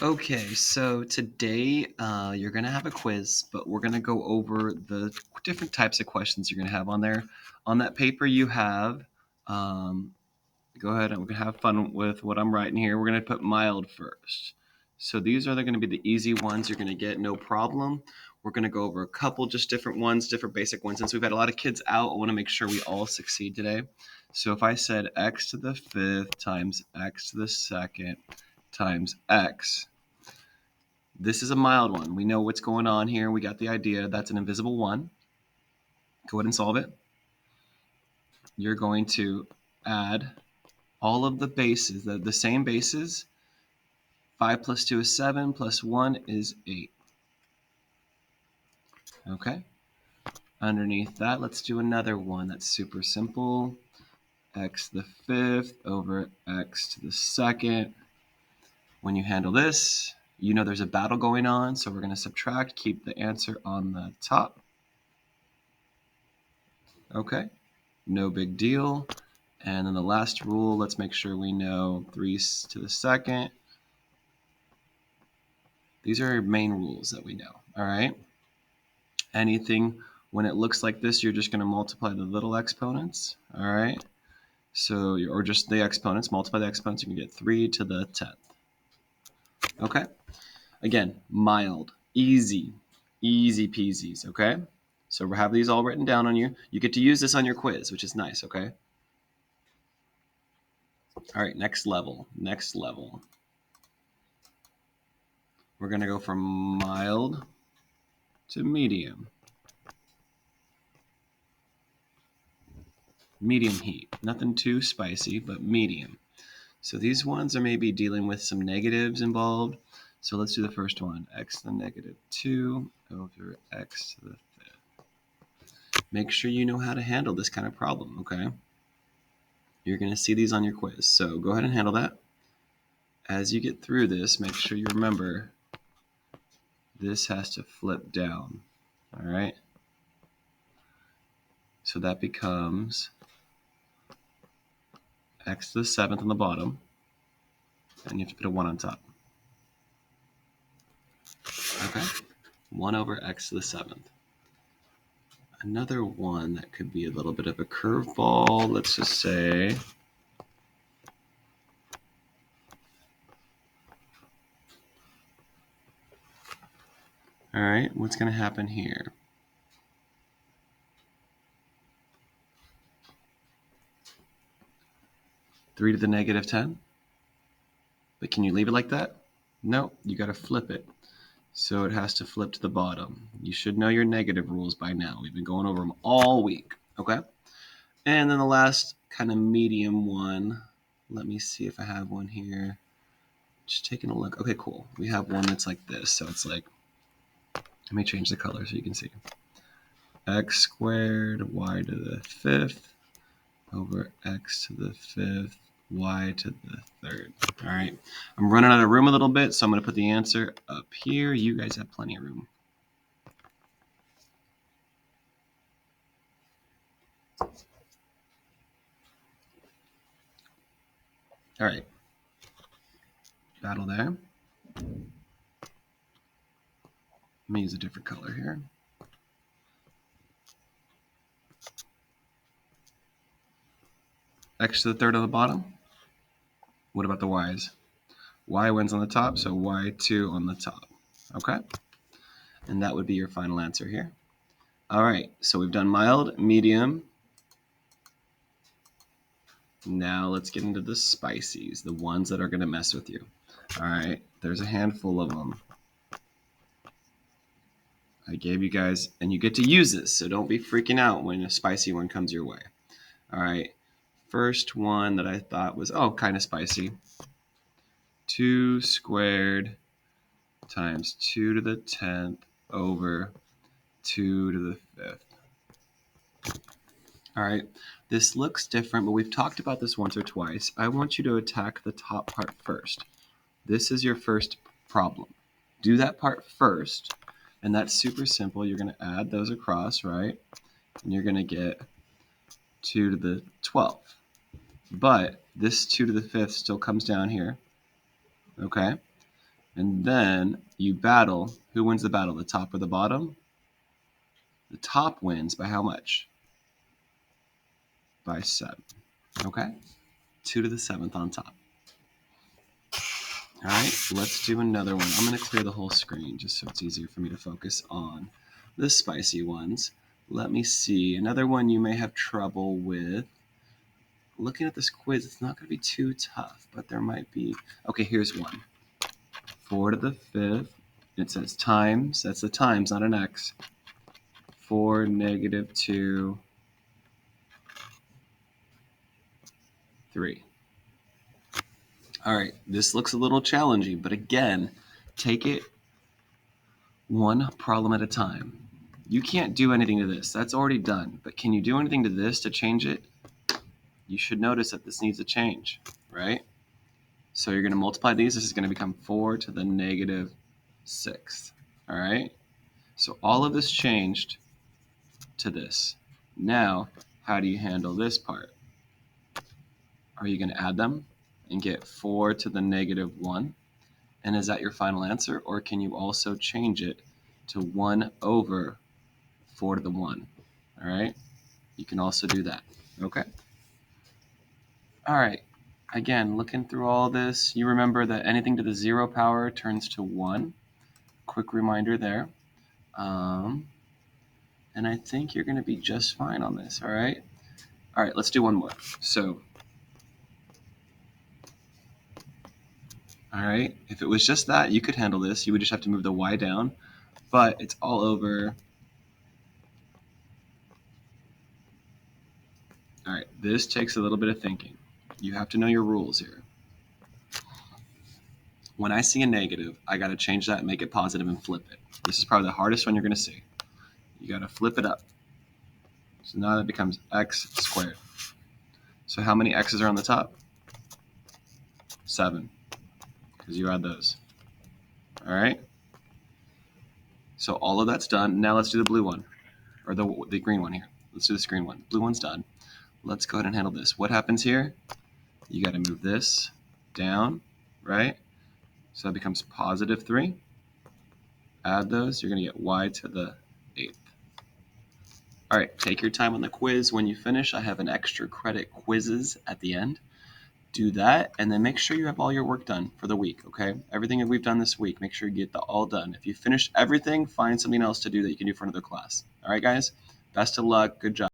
Okay, so today you're going to have a quiz, but we're going to go over the different types of questions you're going to have on there. On that paper you have, um, go ahead and we're going to have fun with what I'm writing here. We're going to put mild first. So these are going to be the easy ones you're going to get, no problem. We're going to go over a couple just different ones, different basic ones. Since we've had a lot of kids out, I want to make sure we all succeed today. So if I said x to the fifth times x to the second times x, this is a mild one. We know what's going on here. We got the idea. That's an invisible one. Go ahead and solve it. You're going to add all of the bases, the same bases. 5 plus 2 is 7, plus 1 is 8. Okay? Underneath that, let's do another one that's super simple. X to the fifth over x to the second. When you handle this, you know there's a battle going on, so we're going to subtract, keep the answer on the top. Okay? No big deal. And then the last rule, let's make sure we know 3 to the second. These are main rules that we know, all right? Anything, when it looks like this, you're just going to multiply the little exponents, all right? So, or just the exponents, multiply the exponents, you can get 3 to the 10th. Okay? Again, mild, easy peasies, okay? So we have these all written down on you. You get to use this on your quiz, which is nice, okay? All right, next level. We're going to go from mild to medium. Medium heat. Nothing too spicy, but medium. So these ones are maybe dealing with some negatives involved. So let's do the first one. X to the negative 2 over x to the fifth. Make sure you know how to handle this kind of problem, okay? You're going to see these on your quiz. So go ahead and handle that. As you get through this, make sure you remember this has to flip down, all right? So that becomes x to the seventh on the bottom, and you have to put a 1 on top. Okay? 1 over x to the seventh. Another one that could be a little bit of a curveball, let's just say, all right, what's going to happen here? Three to the negative 10. But can you leave it like that? No, you got to flip it. So it has to flip to the bottom. You should know your negative rules by now. We've been going over them all week, okay? And then the last kind of medium one, let me see if I have one here. Just taking a look. Okay, cool. We have one that's like this. So it's like, let me change the color so you can see. X squared y to the fifth over x to the fifth y to the third. All right. I'm running out of room a little bit, so I'm going to put the answer up here. You guys have plenty of room. All right. Battle there. Let me use a different color here. X to the third on the bottom. What about the y's? Y wins on the top, so y2 on the top. Okay? And that would be your final answer here. All right, so we've done mild, medium. Now let's get into the spices, the ones that are going to mess with you. All right, there's a handful of them. I gave you guys, and you get to use this, so don't be freaking out when a spicy one comes your way. All right, first one that I thought was, kind of spicy. 2 squared times 2 to the 10th over 2 to the 5th. All right, this looks different, but we've talked about this once or twice. I want you to attack the top part first. This is your first problem. Do that part first, and that's super simple. You're going to add those across, right? And you're going to get 2 to the 12th. But this 2 to the 5th still comes down here, okay? And then you battle. Who wins the battle, the top or the bottom? The top wins by how much? By 7. Okay? 2 to the 7th on top. All right, let's do another one. I'm going to clear the whole screen just so it's easier for me to focus on the spicy ones. Let me see. Another one you may have trouble with. Looking at this quiz, it's not going to be too tough, but there might be. Okay, here's one. 4 to the 5th. It says times. That's the times, not an x. 4 negative 2 3. All right, this looks a little challenging, but again, take it one problem at a time. You can't do anything to this. That's already done. But can you do anything to this to change it? You should notice that this needs a change, right? So you're going to multiply these. This is going to become 4 to the negative 6th, all right? So all of this changed to this. Now, how do you handle this part? Are you going to add them and get 4 to the negative 1? And is that your final answer? Or can you also change it to 1 over 4 to the 1? All right? You can also do that. Okay? All right. Again, looking through all this, you remember that anything to the 0 power turns to 1. Quick reminder there. And I think you're going to be just fine on this. All right? All right, let's do one more. So, all right, if it was just that, you could handle this. You would just have to move the y down, but it's all over. All right, this takes a little bit of thinking. You have to know your rules here. When I see a negative, I got to change that and make it positive and flip it. This is probably the hardest one you're going to see. You got to flip it up. So now that becomes x squared. So how many x's are on the top? 7, because you add those. All right? So all of that's done. Now let's do the blue one, or the green one here. Let's do this green one. Blue one's done. Let's go ahead and handle this. What happens here? You got to move this down, right? So that becomes positive 3. Add those. You're going to get y to the 8th. All right, take your time on the quiz. When you finish, I have an extra credit quizzes at the end. Do that, and then make sure you have all your work done for the week, okay? Everything that we've done this week, make sure you get that all done. If you finish everything, find something else to do that you can do for another class. All right, guys? Best of luck. Good job.